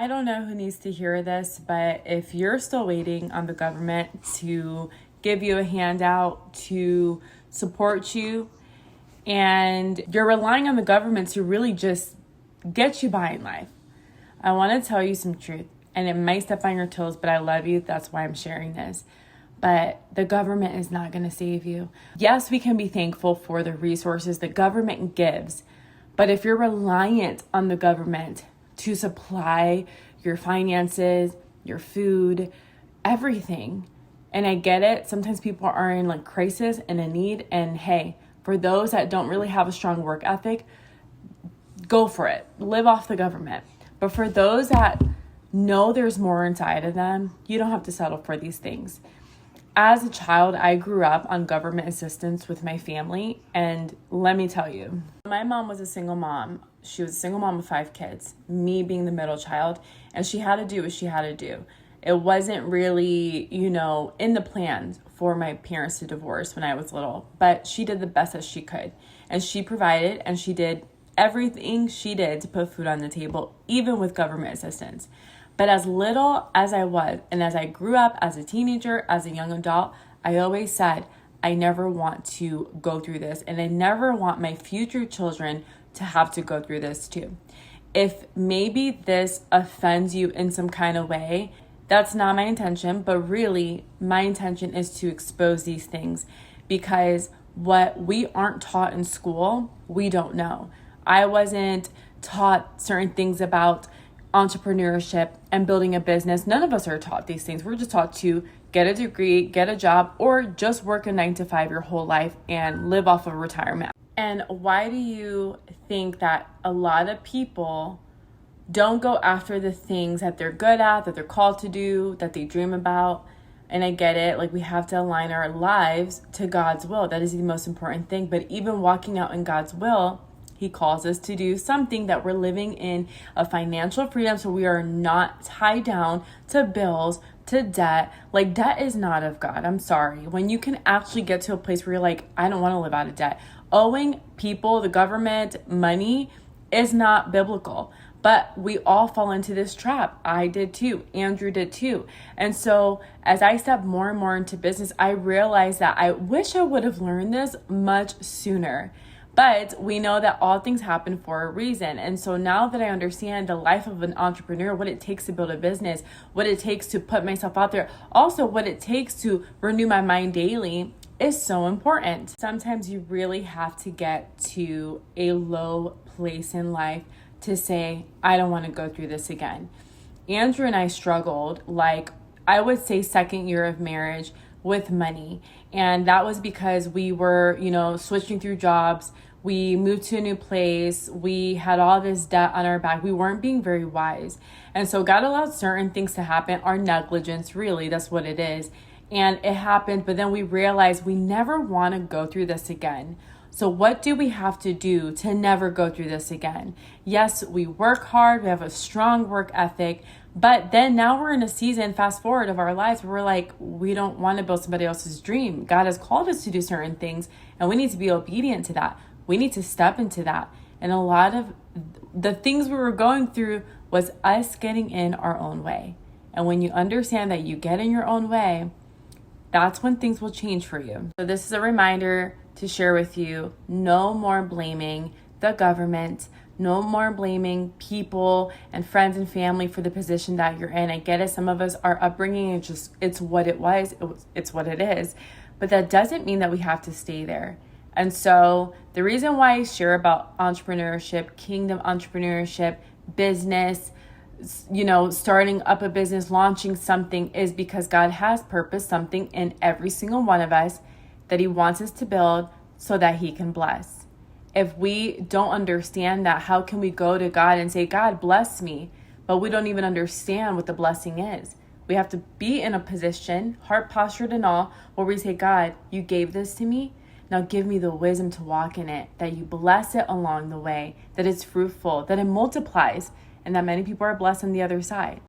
I don't know who needs to hear this, but if you're still waiting on the government to give you a handout, to support you, and you're relying on the government to really just get you by in life, I want to tell you some truth. And it might step on your toes, but I love you. That's why I'm sharing this. But the government is not going to save you. Yes, we can be thankful for the resources the government gives. But if you're reliant on the government to supply your finances, your food, everything, and I get it, sometimes people are in like crisis and a need. And hey, for those that don't really have a strong work ethic, go for it. Live off the government. But for those that know there's more inside of them, you don't have to settle for these things. As a child, I grew up on government assistance with my family. And let me tell you, my mom was a single mom. She was a single mom of 5 kids, me being the middle child. And she had to do what she had to do. It wasn't really, in the plans for my parents to divorce when I was little. But she did the best that she could. And she provided and she did everything she did to put food on the table, even with government assistance. But as little as I was, and as I grew up as a teenager, as a young adult, I always said, I never want to go through this. And I never want my future children to have to go through this too. If maybe this offends you in some kind of way, that's not my intention. But really, my intention is to expose these things, because what we aren't taught in school, we don't know. I wasn't taught certain things about entrepreneurship and building a business. None of us are taught these things. We're just taught to get a degree, get a job, or just work a 9-to-5 your whole life and live off of retirement. And why do you think that a lot of people don't go after the things that they're good at, that they're called to do, that they dream about? And I get it, like we have to align our lives to God's will. That is the most important thing. But even walking out in God's will, He calls us to do something that we're living in a financial freedom, so we are not tied down to bills, to debt. Like, debt is not of God. I'm sorry. When you can actually get to a place where you're like, I don't want to live out of debt. Owing people, the government, money is not biblical. But we all fall into this trap. I did too. Andrew did too. And so as I step more and more into business, I realized that I wish I would have learned this much sooner. But we know that all things happen for a reason. And so now that I understand the life of an entrepreneur, what it takes to build a business, what it takes to put myself out there, also what it takes to renew my mind daily, is so important. Sometimes you really have to get to a low place in life to say, I don't want to go through this again. Andrew and I struggled, like I would say 2nd year of marriage, with money. And that was because we were, switching through jobs. We moved to a new place. We had all this debt on our back. We weren't being very wise. And so God allowed certain things to happen. Our negligence, really, that's what it is. And it happened, but then we realized we never want to go through this again. So what do we have to do to never go through this again? Yes, we work hard. We have a strong work ethic. But then now we're in a season, fast forward, of our lives where we're like, we don't want to build somebody else's dream. God has called us to do certain things, and we need to be obedient to that. We need to step into that. And a lot of the things we were going through was us getting in our own way. And when you understand that you get in your own way, that's when things will change for you. So this is a reminder to share with you, no more blaming the government, no more blaming people and friends and family for the position that you're in. I get it. Some of us, our upbringing, it's what it was. It's what it is. But that doesn't mean that we have to stay there. And so the reason why I share about entrepreneurship, kingdom entrepreneurship, business, starting up a business, launching something, is because God has purposed something in every single one of us that He wants us to build so that He can bless. If we don't understand that, how can we go to God and say, God, bless me? But we don't even understand what the blessing is. We have to be in a position, heart postured and all, where we say, God, you gave this to me. Now give me the wisdom to walk in it, that you bless it along the way, that it's fruitful, that it multiplies, and that many people are blessed on the other side.